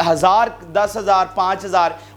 1000, 10,000, 5,000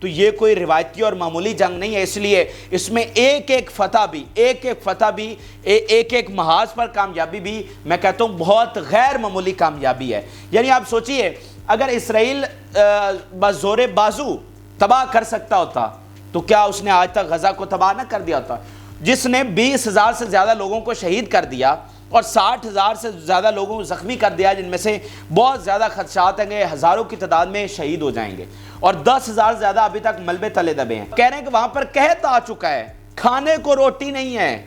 تو یہ کوئی روایتی اور معمولی جنگ نہیں ہے، اس لیے اس میں ایک ایک فتح بھی ایک ایک محاذ پر کامیابی بھی میں کہتا ہوں بہت غیر معمولی کامیابی ہے۔ یعنی آپ سوچئے اگر اسرائیل بزور بازو تباہ کر سکتا ہوتا تو کیا اس نے آج تک غزہ کو تباہ نہ کر دیا ہوتا؟ جس نے 20,000 سے زیادہ لوگوں کو شہید کر دیا اور 60,000 سے زیادہ لوگوں کو زخمی کر دیا، جن میں سے بہت زیادہ خدشات ہیں کہ ہزاروں کی تعداد میں شہید ہو جائیں گے، اور 10,000 سے زیادہ ابھی تک ملبے تلے دبے ہیں۔ کہہ رہے ہیں کہ وہاں پر قحط آ چکا ہے، کھانے کو روٹی نہیں ہے۔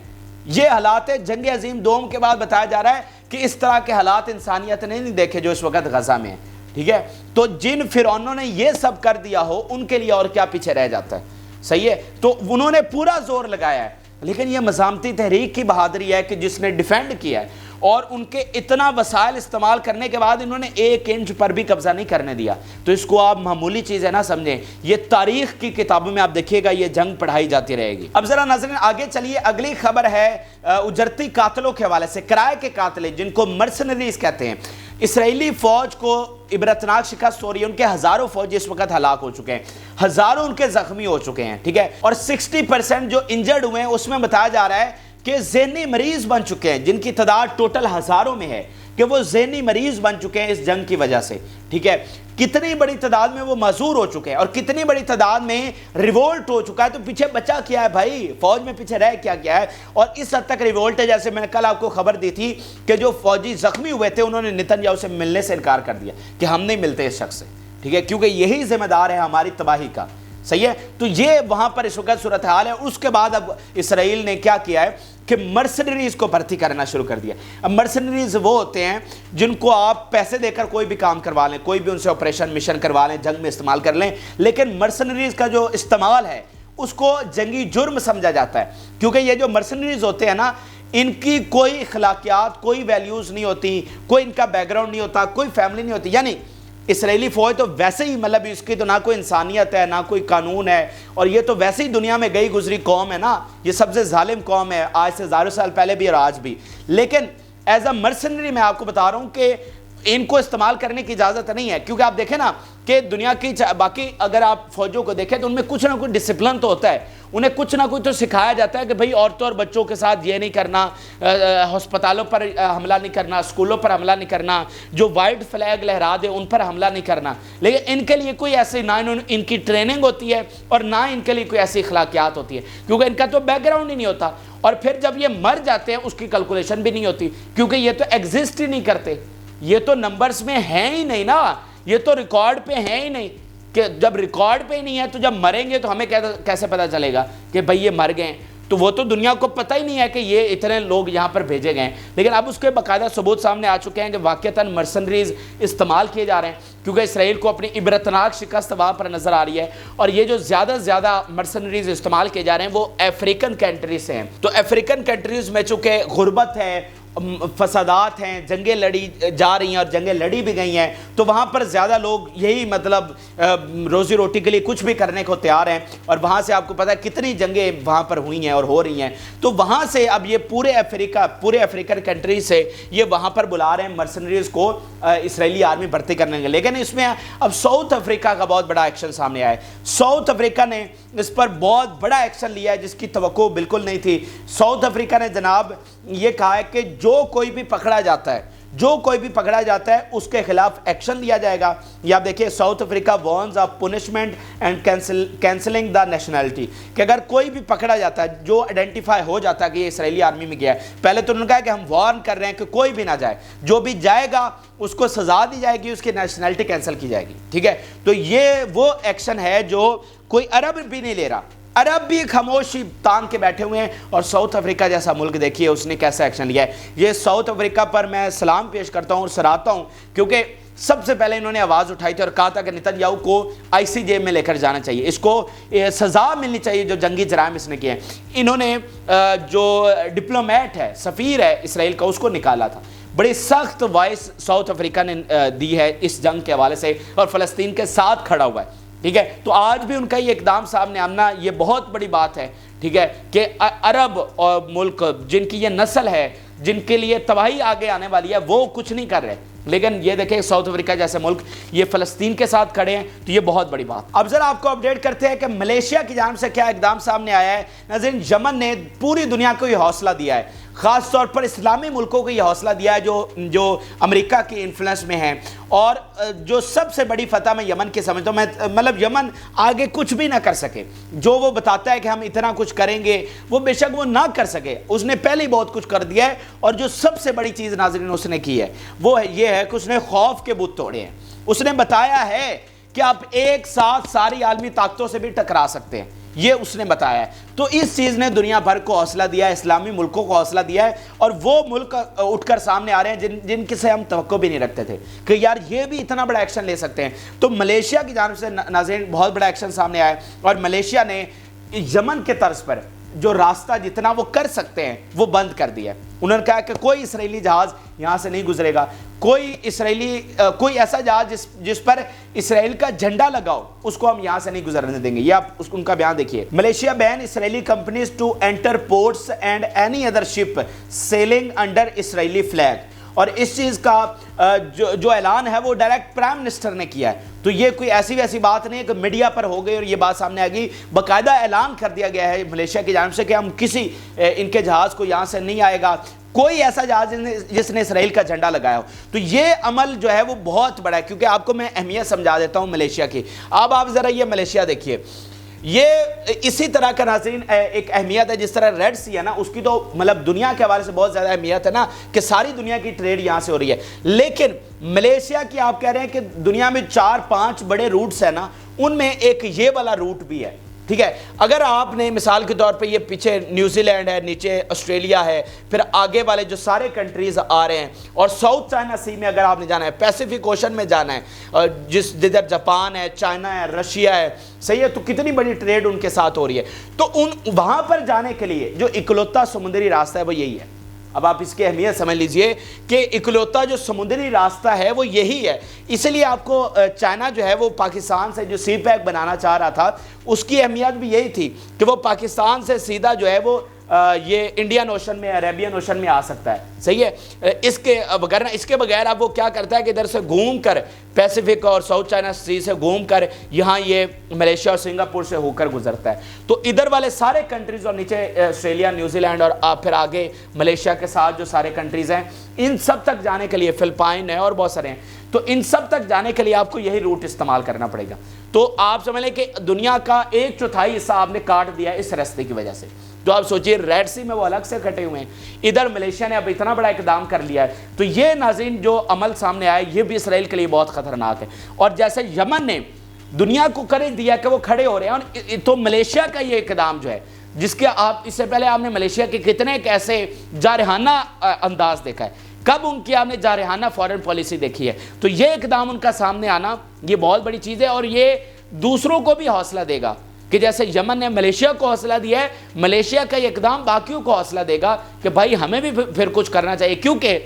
یہ حالات جنگ عظیم دوم کے بعد بتایا جا رہا ہے کہ اس طرح کے حالات انسانیت نے نہیں دیکھے جو اس وقت غزہ میں ہیں، ٹھیک ہے؟ تو جن فرعونوں نے یہ سب کر دیا ہو ان کے لیے اور کیا پیچھے رہ جاتا ہے، صحیح ہے؟ تو انہوں نے پورا زور لگایا ہے، لیکن یہ مزاحمتی تحریک کی بہادری ہے کہ جس نے ڈیفینڈ کیا ہے، اور ان کے اتنا وسائل استعمال کرنے کے بعد انہوں نے 1 انچ پر بھی قبضہ نہیں کرنے دیا۔ تو اس کو آپ معمولی چیزیں نہ سمجھیں، یہ تاریخ کی کتابوں میں آپ دیکھیے گا یہ جنگ پڑھائی جاتی رہے گی۔ اب ذرا ناظرین آگے چلیے، اگلی خبر ہے اجرتی قاتلوں کے حوالے سے، کرائے کے قاتل جن کو مرسنریز کہتے ہیں۔ اسرائیلی فوج کو عبرتناک شکست ہو رہی ہے، ان کے ہزاروں فوجی اس وقت ہلاک ہو چکے ہیں، ہزاروں ان کے زخمی ہو چکے ہیں، ٹھیک ہے؟ اور 60% جو انجرڈ ہوئے ہیں اس میں بتایا جا رہا ہے کہ ذہنی مریض بن چکے ہیں، جن کی تعداد ٹوٹل ہزاروں میں ہے کہ وہ ذہنی مریض بن چکے ہیں اس جنگ کی وجہ سے، ٹھیک ہے؟ کتنی بڑی تعداد میں وہ معذور ہو چکے ہیں اور کتنی بڑی تعداد میں ریوولٹ ہو چکا ہے۔ تو پیچھے بچا کیا ہے بھائی؟ فوج میں پیچھے رہ کیا گیا ہے؟ اور اس حد تک ریوولٹ ہے، جیسے میں نے کل آپ کو خبر دی تھی کہ جو فوجی زخمی ہوئے تھے انہوں نے نتنیاہو سے ملنے سے انکار کر دیا کہ ہم نہیں ملتے اس شخص سے، ٹھیک ہے؟ کیونکہ یہی ذمہ دار ہے ہماری تباہی کا، صحیح ہے؟ تو یہ وہاں پر اس وقت صورتحال ہے۔ اس کے بعد اب اسرائیل نے کیا کیا ہے کہ مرسنریز کو بھرتی کرنا شروع کر دیا۔ اب مرسنریز وہ ہوتے ہیں جن کو آپ پیسے دے کر کوئی بھی کام کروا لیں، کوئی بھی ان سے آپریشن مشن کروا لیں، جنگ میں استعمال کر لیں، لیکن مرسنریز کا جو استعمال ہے اس کو جنگی جرم سمجھا جاتا ہے، کیونکہ یہ جو مرسنریز ہوتے ہیں نا، ان کی کوئی اخلاقیات، کوئی ویلیوز نہیں ہوتی، کوئی ان کا بیک گراؤنڈ نہیں ہوتا، کوئی فیملی نہیں ہوتی۔ یعنی اسرائیلی فوج تو ویسے ہی مطلب اس کی تو نہ کوئی انسانیت ہے نہ کوئی قانون ہے، اور یہ تو ویسے ہی دنیا میں گئی گزری قوم ہے نا، یہ سب سے ظالم قوم ہے آج سے ہزاروں سال پہلے بھی اور آج بھی۔ لیکن ایز اے مرسنری میں آپ کو بتا رہا ہوں کہ ان کو استعمال کرنے کی اجازت نہیں ہے، کیونکہ آپ دیکھیں نا کہ دنیا کی باقی اگر آپ فوجوں کو دیکھیں تو ان میں کچھ نہ کچھ ڈسپلن تو ہوتا ہے، انہیں کچھ نہ کچھ تو سکھایا جاتا ہے کہ بھئی عورتوں اور بچوں کے ساتھ یہ نہیں کرنا، ہسپتالوں پر حملہ نہیں کرنا، اسکولوں پر حملہ نہیں کرنا، جو وائٹ فلیگ لہرا دے ان پر حملہ نہیں کرنا۔ لیکن ان کے لیے کوئی ایسی نہ ان کی ٹریننگ ہوتی ہے اور نہ ان کے لیے کوئی ایسی اخلاقیات ہوتی ہے، کیونکہ ان کا تو بیک گراؤنڈ ہی نہیں ہوتا، اور پھر جب یہ مر جاتے ہیں اس کی کیلکولیشن بھی نہیں ہوتی، کیونکہ یہ تو ایگزسٹ ہی نہیں کرتے، یہ تو نمبرز میں ہیں ہی نہیں نا، یہ تو ریکارڈ پہ ہیں ہی نہیں، کہ جب ریکارڈ پہ ہی نہیں ہے تو جب مریں گے تو ہمیں کیسے پتہ چلے گا کہ بھئی یہ مر گئے ہیں؟ تو وہ تو دنیا کو پتہ ہی نہیں ہے کہ یہ اتنے لوگ یہاں پر بھیجے گئے ہیں۔ لیکن اب اس کے باقاعدہ ثبوت سامنے آ چکے ہیں کہ واقعتاً مرسنریز استعمال کیے جا رہے ہیں، کیونکہ اسرائیل کو اپنی عبرتناک شکست وہاں پر نظر آ رہی ہے، اور یہ جو زیادہ سے زیادہ مرسنریز استعمال کیے جا رہے ہیں وہ افریقن کنٹریز سے ہیں۔ تو افریقن کنٹریز میں چونکہ غربت ہے، فسادات ہیں، جنگیں لڑی جا رہی ہیں اور جنگیں لڑی بھی گئی ہیں، تو وہاں پر زیادہ لوگ یہی مطلب روزی روٹی کے لیے کچھ بھی کرنے کو تیار ہیں، اور وہاں سے آپ کو پتہ ہے کتنی جنگیں وہاں پر ہوئی ہیں اور ہو رہی ہیں۔ تو وہاں سے اب یہ پورے افریقن کنٹریز سے یہ وہاں پر بلا رہے ہیں مرسنریز کو اسرائیلی آرمی بھرتی کرنے کے، لیکن اس میں اب ساؤتھ افریقہ کا بہت بڑا ایکشن سامنے آیا ہے۔ ساؤتھ افریقہ نے اس پر بہت بڑا ایکشن لیا ہے جس کی توقع بالکل نہیں تھی۔ ساؤتھ افریقہ نے جناب یہ کہا ہے کہ جو کوئی بھی پکڑا جاتا ہے اس کے خلاف ایکشن لیا جائے گا۔ یا دیکھیں South Africa warns of punishment and cancelling the nationality, کہ اگر کوئی بھی پکڑا جاتا ہے جو آئیڈینٹیفائی ہو جاتا ہے کہ یہ اسرائیلی آرمی میں گیا ہے، پہلے تو انہوں نے کہا کہ ہم وارن کر رہے ہیں کہ کوئی بھی نہ جائے، جو بھی جائے گا اس کو سزا دی جائے گی، اس کی نیشنلٹی کینسل کی جائے گی، ٹھیک ہے؟ تو یہ وہ ایکشن ہے جو کوئی عرب بھی نہیں لے رہا، عرب بھی خاموشی تان کے بیٹھے ہوئے ہیں، اور ساؤتھ افریقہ جیسا ملک دیکھیے اس نے کیسا ایکشن لیا ہے۔ یہ ساؤتھ افریقہ پر میں سلام پیش کرتا ہوں اور سراہتا ہوں، کیونکہ سب سے پہلے انہوں نے آواز اٹھائی تھی اور کہا تھا کہ نتنیاہو کو ICJ میں لے کر جانا چاہیے، اس کو سزا ملنی چاہیے جو جنگی جرائم اس نے کیے ہیں۔ انہوں نے جو ڈپلومیٹ ہے، سفیر ہے اسرائیل کا، اس کو نکالا تھا۔ بڑی سخت وائس ساؤتھ افریقہ نے دی ہے اس جنگ کے حوالے سے، اور فلسطین کے ساتھ کھڑا ہوا ہے، ٹھیک ہے؟ تو آج بھی ان کا یہ اقدام سامنے آنا یہ بہت بڑی بات ہے، ٹھیک ہے؟ کہ عرب اور ملک جن کی یہ نسل ہے، جن کے لیے تباہی آگے آنے والی ہے، وہ کچھ نہیں کر رہے، لیکن یہ دیکھیں ساؤتھ افریقہ جیسے ملک یہ فلسطین کے ساتھ کھڑے ہیں، تو یہ بہت بڑی بات۔ اب ذرا آپ کو اپڈیٹ کرتے ہیں کہ ملیشیا کی جانب سے کیا اقدام سامنے آیا ہے۔ ناظرین، یمن نے پوری دنیا کو یہ حوصلہ دیا ہے، خاص طور پر اسلامی ملکوں کو یہ حوصلہ دیا ہے جو امریکہ کی انفلوئنس میں ہیں، اور جو سب سے بڑی فتح میں یمن کی سمجھتا ہوں، میں مطلب یمن آگے کچھ بھی نہ کر سکے، جو وہ بتاتا ہے کہ ہم اتنا کچھ کریں گے، وہ بے شک وہ نہ کر سکے، اس نے پہلے ہی بہت کچھ کر دیا ہے۔ اور جو سب سے بڑی چیز ناظرین اس نے کی ہے وہ یہ ہے کہ اس نے خوف کے بت توڑے ہیں۔ اس نے بتایا ہے کہ آپ ایک ساتھ ساری عالمی طاقتوں سے بھی ٹکرا سکتے ہیں، یہ اس نے بتایا ہے۔ تو اس چیز نے دنیا بھر کو حوصلہ دیا ہے، اسلامی ملکوں کو حوصلہ دیا ہے، اور وہ ملک اٹھ کر سامنے آ رہے ہیں جن کے سے ہم توقع بھی نہیں رکھتے تھے کہ یار یہ بھی اتنا بڑا ایکشن لے سکتے ہیں۔ تو ملیشیا کی جانب سے ناظرین بہت بڑا ایکشن سامنے آیا ہے، اور ملیشیا نے یمن کے طرز پر جو راستہ جتنا وہ کر سکتے ہیں وہ بند کر دیا ہے۔ انہوں نے کہا کہ کوئی اسرائیلی جہاز یہاں سے نہیں گزرے گا، کوئی ایسا جہاز جس پر اسرائیل کا جھنڈا لگا ہو اس کو ہم یہاں سے نہیں گزرنے دیں گے۔ یہ آپ ان کا بیان دیکھیے، Malaysia ban Israeli companies to enter ports and any other ship sailing under Israeli flag. اور اس چیز کا جو اعلان ہے وہ ڈائریکٹ پرائم منسٹر نے کیا ہے، تو یہ کوئی ایسی ویسی بات نہیں ہے کہ میڈیا پر ہو گئی اور یہ بات سامنے آ گئی، باقاعدہ اعلان کر دیا گیا ہے ملیشیا کی جانب سے کہ ہم کسی ان کے جہاز کو یہاں سے نہیں آئے گا، کوئی ایسا جہاز جس نے اسرائیل کا جھنڈا لگایا ہو۔ تو یہ عمل جو ہے وہ بہت بڑا ہے، کیونکہ آپ کو میں اہمیت سمجھا دیتا ہوں ملیشیا کی۔ اب آپ ذرا یہ ملیشیا دیکھیے، یہ اسی طرح کا ناظرین ایک اہمیت ہے جس طرح ریڈ سی ہے نا، اس کی تو مطلب دنیا کے حوالے سے بہت زیادہ اہمیت ہے نا، کہ ساری دنیا کی ٹریڈ یہاں سے ہو رہی ہے۔ لیکن ملیشیا کی آپ کہہ رہے ہیں کہ دنیا میں 4-5 بڑے روٹس ہیں نا، ان میں ایک یہ والا روٹ بھی ہے، ٹھیک ہے۔ اگر آپ نے مثال کے طور پہ یہ پیچھے نیوزی لینڈ ہے، نیچے آسٹریلیا ہے، پھر آگے والے جو سارے کنٹریز آ رہے ہیں، اور ساؤتھ چائنا سی میں اگر آپ نے جانا ہے، پیسیفک اوشن میں جانا ہے، جدھر جاپان ہے، چائنا ہے، رشیا ہے، صحیح ہے، تو کتنی بڑی ٹریڈ ان کے ساتھ ہو رہی ہے۔ تو وہاں پر جانے کے لیے جو اکلوتا سمندری راستہ ہے وہ یہی ہے۔ اب آپ اس کی اہمیت سمجھ لیجئے کہ اکلوتا جو سمندری راستہ ہے وہ یہی ہے، اس لیے آپ کو چائنا جو ہے وہ پاکستان سے جو سی پیک بنانا چاہ رہا تھا، اس کی اہمیت بھی یہی تھی کہ وہ پاکستان سے سیدھا جو ہے وہ یہ انڈین اوشن میں، عربین اوشن میں آ سکتا ہے، صحیح ہے۔ اس کے بغیر اب وہ کیا کرتا ہے کہ ادھر سے گھوم کر پیسیفک اور ساؤتھ چائنا سی سے گھوم کر یہاں یہ ملیشیا اور سنگاپور سے ہو کر گزرتا ہے۔ تو ادھر والے سارے کنٹریز اور نیچے آسٹریلیا، نیوزی لینڈ اور پھر آگے ملیشیا کے ساتھ جو سارے کنٹریز ہیں، ان سب تک جانے کے لیے فلپائن ہے اور بہت سارے ہیں، تو ان سب تک جانے کے لیے آپ کو یہی روٹ استعمال کرنا پڑے گا۔ تو آپ سمجھ لیں کہ دنیا کا 1/4 حصہ آپ نے کاٹ دیا اس راستے کی وجہ سے۔ تو آپ سوچئے ریڈ سی میں وہ الگ سے کٹے ہوئے ہیں، ادھر ملیشیا نے اب اتنا بڑا اقدام کر لیا ہے۔ تو یہ ناظرین جو عمل سامنے آیا یہ بھی اسرائیل کے لیے بہت خطرناک ہے۔ اور جیسے یمن نے دنیا کو کرج دیا کہ وہ کھڑے ہو رہے ہیں، تو ملیشیا کا یہ اقدام جو ہے، جس کے آپ اس سے پہلے آپ نے ملیشیا کے کتنے ایک ایسے جارحانہ انداز دیکھا ہے، کب ان کی آپ نے جارحانہ فارن پالیسی دیکھی ہے، تو یہ اقدام ان کا سامنے آنا یہ بہت بڑی چیز ہے، اور یہ دوسروں کو بھی حوصلہ دے گا کہ جیسے یمن نے ملیشیا کو حوصلہ دیا ہے، ملیشیا کا یہ اقدام باقیوں کو حوصلہ دے گا کہ بھائی ہمیں بھی پھر کچھ کرنا چاہیے، کیونکہ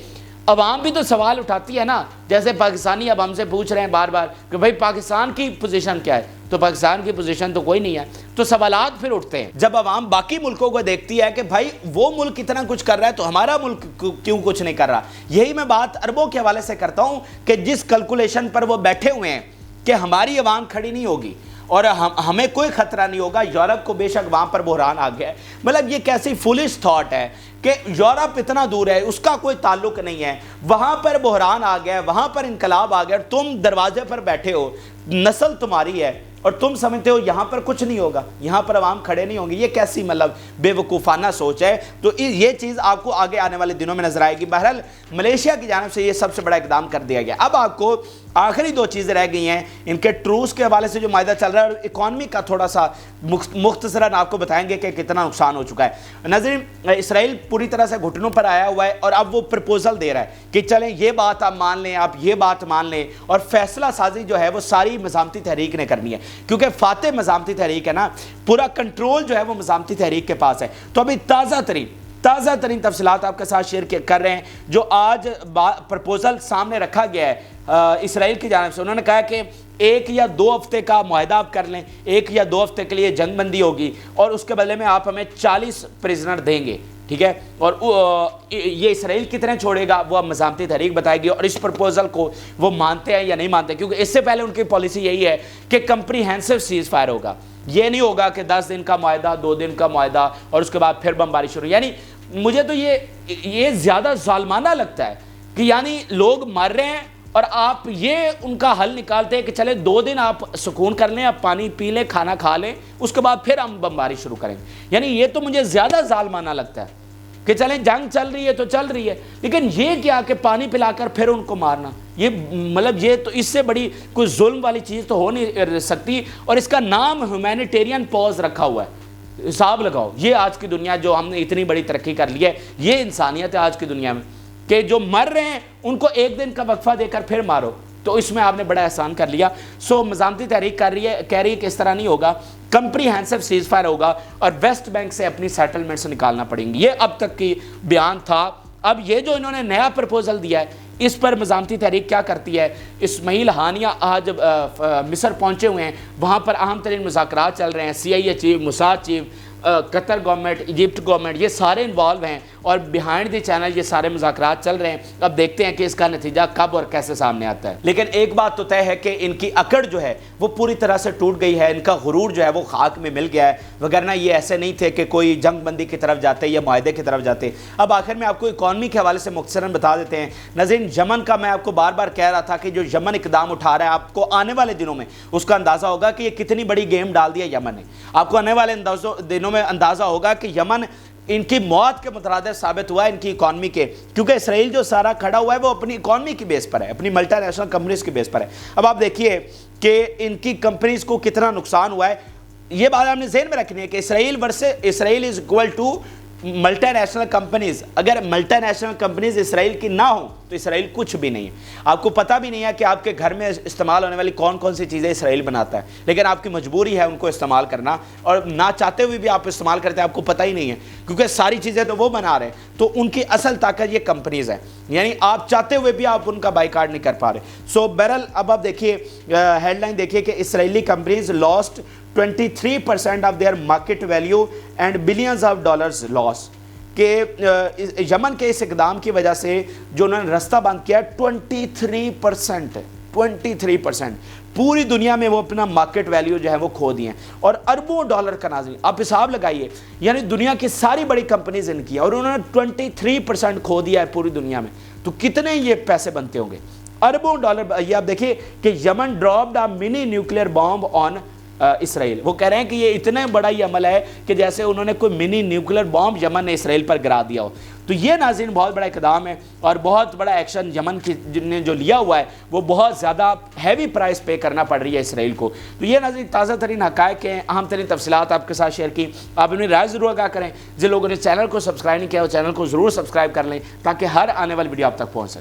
عوام بھی تو سوال اٹھاتی ہے نا، جیسے پاکستانی اب ہم سے پوچھ رہے ہیں بار بار کہ بھائی پاکستان کی پوزیشن کیا ہے، تو پاکستان کی پوزیشن تو کوئی نہیں ہے، تو سوالات پھر اٹھتے ہیں جب عوام باقی ملکوں کو دیکھتی ہے کہ بھائی وہ ملک اتنا کچھ کر رہا ہے تو ہمارا ملک کیوں کچھ نہیں کر رہا۔ یہی میں بات عربوں کے حوالے سے کرتا ہوں کہ جس کیلکولیشن پر وہ بیٹھے ہوئے ہیں کہ ہماری عوام کھڑی نہیں ہوگی اور ہمیں کوئی خطرہ نہیں ہوگا، یورپ کو بے شک وہاں پر بحران آ گیا ہے۔ مطلب یہ کیسی فولش تھاٹ ہے کہ یورپ اتنا دور ہے، اس کا کوئی تعلق نہیں ہے، وہاں پر بحران آ گیا ہے، وہاں پر انقلاب آ گیا، تم دروازے پر بیٹھے ہو، نسل تمہاری ہے اور تم سمجھتے ہو یہاں پر کچھ نہیں ہوگا، یہاں پر عوام کھڑے نہیں ہوں گے۔ یہ کیسی مطلب بے وقوفانہ سوچ ہے۔ تو یہ چیز آپ کو آگے آنے والے دنوں میں نظر آئے گی۔ بہرحال ملیشیا کی جانب سے یہ سب سے بڑا اقدام کر دیا گیا۔ اب آپ کو آخری 2 چیزیں رہ گئی ہیں ان کے ٹروس کے حوالے سے جو معاہدہ چل رہا ہے، اور اکانومی کا تھوڑا سا مختصراً آپ کو بتائیں گے کہ کتنا نقصان ہو چکا ہے۔ ناظرین، اسرائیل پوری طرح سے گھٹنوں پر آیا ہوا ہے اور اب وہ پرپوزل دے رہا ہے کہ چلیں یہ بات آپ مان لیں، آپ یہ بات مان لیں، اور فیصلہ سازی جو ہے وہ ساری مزاحمتی تحریک نے کرنی ہے، کیونکہ فاتح مزاحمتی تحریک ہے نا، پورا کنٹرول جو ہے وہ مزاحمتی تحریک کے پاس ہے۔ تو ابھی تازہ ترین تفصیلات آپ کے ساتھ شیئر کر رہے ہیں جو آج پرپوزل سامنے رکھا گیا ہے اسرائیل کی جانب سے۔ انہوں نے کہا کہ 1 یا 2 ہفتے کا معاہدہ آپ کر لیں، 1 یا 2 ہفتے کے لیے جنگ بندی ہوگی اور اس کے بدلے میں آپ ہمیں 40 پریزنر دیں گے، ٹھیک ہے، اور یہ اسرائیل کتنے چھوڑے گا وہ اب مزاحمتی تحریک بتائے گی، اور اس پرپوزل کو وہ مانتے ہیں یا نہیں مانتے، کیونکہ اس سے پہلے ان کی پالیسی یہی ہے کہ کمپریہنسو سیز فائر ہوگا، یہ نہیں ہوگا کہ 10 دن کا معاہدہ، 2 دن کا معاہدہ اور اس کے بعد پھر بمباری شروع. یعنی مجھے تو یہ زیادہ ظالمانہ لگتا ہے کہ یعنی لوگ مر رہے ہیں اور آپ یہ ان کا حل نکالتے ہیں کہ چلے 2 دن آپ سکون کر لیں، آپ پانی پی لیں، کھانا کھا لیں، اس کے بعد پھر ہم بمباری شروع کریں گے. یعنی یہ تو مجھے زیادہ ظالمانہ لگتا ہے کہ چلیں جنگ چل رہی ہے تو چل رہی ہے، لیکن یہ کیا کہ پانی پلا کر پھر ان کو مارنا، یہ مطلب یہ تو اس سے بڑی کوئی ظلم والی چیز تو ہو نہیں سکتی. اور اس کا نام ہیومینیٹیرین پاز رکھا ہوا ہے. حساب لگاؤ، یہ آج کی دنیا جو ہم نے اتنی بڑی ترقی کر لی ہے، یہ انسانیت ہے آج کی دنیا میں کہ جو مر رہے ہیں ان کو 1 دن کا وقفہ دے کر پھر مارو. تو اس میں آپ نے بڑا احسان کر لیا. سو مزاحمتی تحریک کہہ رہی ہے کہ اس طرح نہیں ہوگا، کمپریہنسو سیز فائر ہوگا اور ویسٹ بینک سے اپنی سیٹلمنٹس نکالنا پڑیں گی. یہ اب تک کی بیان تھا. اب یہ جو انہوں نے نیا پرپوزل دیا ہے اس پر مزاحمتی تحریک کیا کرتی ہے. اسماعیل ہانیہ آج مصر پہنچے ہوئے ہیں، وہاں پر اہم ترین مذاکرات چل رہے ہیں. CIA چیف، موساد چیف، قطر گورنمنٹ، ایجپٹ گورنمنٹ، یہ سارے انوالو ہیں اور بیہائنڈ دی چینل یہ سارے مذاکرات چل رہے ہیں. اب دیکھتے ہیں کہ اس کا نتیجہ کب اور کیسے سامنے آتا ہے. لیکن ایک بات تو طے ہے کہ ان کی اکڑ جو ہے وہ پوری طرح سے ٹوٹ گئی ہے، ان کا غرور جو ہے وہ خاک میں مل گیا ہے، وگرنہ یہ ایسے نہیں تھے کہ کوئی جنگ بندی کی طرف جاتے یا معاہدے کی طرف جاتے. اب آخر میں آپ کو اکانومی کے حوالے سے مختصراً بتا دیتے ہیں. ناظرین، یمن کا میں آپ کو بار بار کہہ رہا تھا کہ جو یمن اقدام اٹھا رہا ہے، آپ کو آنے والے دنوں میں اس کا اندازہ ہوگا کہ یہ کتنی بڑی گیم ڈال دیا یمن نے. آپ کو آنے والے دنوں میں اندازہ ہوگا کہ یمن ان کی موت کے مترادف ثابت ہوا ہے ان کی اکانومی کے، کیونکہ اسرائیل جو سارا کھڑا ہوا ہے وہ اپنی اکانومی کی بیس پر ہے، اپنی ملٹی نیشنل کمپنیز کی بیس پر ہے. اب آپ دیکھیے کہ ان کی کمپنیز کو کتنا نقصان ہوا ہے. یہ بات آپ نے ذہن میں رکھنی ہے کہ Israel is equal to multi national companies. اگر ملٹی نیشنل کمپنیز اسرائیل کی نہ ہوں تو اسرائیل کچھ بھی نہیں ہے. آپ کو پتہ بھی نہیں ہے کہ آپ کے گھر میں استعمال ہونے والی کون کون سی چیزیں اسرائیل بناتا ہے، لیکن آپ کی مجبوری ہے ان کو استعمال کرنا، اور نہ چاہتے ہوئے بھی آپ استعمال کرتے ہیں، آپ کو پتہ ہی نہیں ہے کیونکہ ساری چیزیں تو وہ بنا رہے ہیں. تو ان کی اصل طاقت یہ کمپنیز ہیں، یعنی آپ چاہتے ہوئے بھی آپ ان کا بائیکاٹ نہیں کر پا رہے. سو بہرحال اب آپ دیکھیے ہیڈ لائن دیکھیے کہ Israeli companies last 23% of their market value and billions of dollars loss. کہ یمن کے اس اقدام کی وجہ سے جو انہوں نے رستہ بند کیا 23% پوری دنیا میں وہ اپنا مارکیٹ ویلیو جو ہے وہ کھو دیے ہیں، اور اربوں ڈالر کا. ناظرین آپ حساب لگائیے، یعنی دنیا کی ساری بڑی کمپنیز ان کی، اور انہوں نے 23% کھو دیا ہے پوری دنیا میں. تو کتنے یہ پیسے بنتے ہوں گے؟ اربوں ڈالر. یہ آپ دیکھیے کہ یمن ڈراپڈ اے منی نیوکلیئر بامب آن اسرائیل. وہ کہہ رہے ہیں کہ یہ اتنا بڑا یہ عمل ہے کہ جیسے انہوں نے کوئی منی نیوکلیئر بامب یمن نے اسرائیل پر گرا دیا ہو. تو یہ ناظرین بہت بڑا اقدام ہے اور بہت بڑا ایکشن یمن کی نے جو لیا ہوا ہے وہ بہت زیادہ ہیوی پرائس پے کرنا پڑ رہی ہے اسرائیل کو. تو یہ ناظرین تازہ ترین حقائق ہیں، اہم ترین تفصیلات آپ کے ساتھ شیئر کی. آپ اپنی رائے ضرور آگاہ کریں. جن لوگوں نے چینل کو سبسکرائب نہیں کیا وہ چینل کو ضرور سبسکرائب کر لیں تاکہ ہر آنے والی ویڈیو آپ تک پہنچ سکے.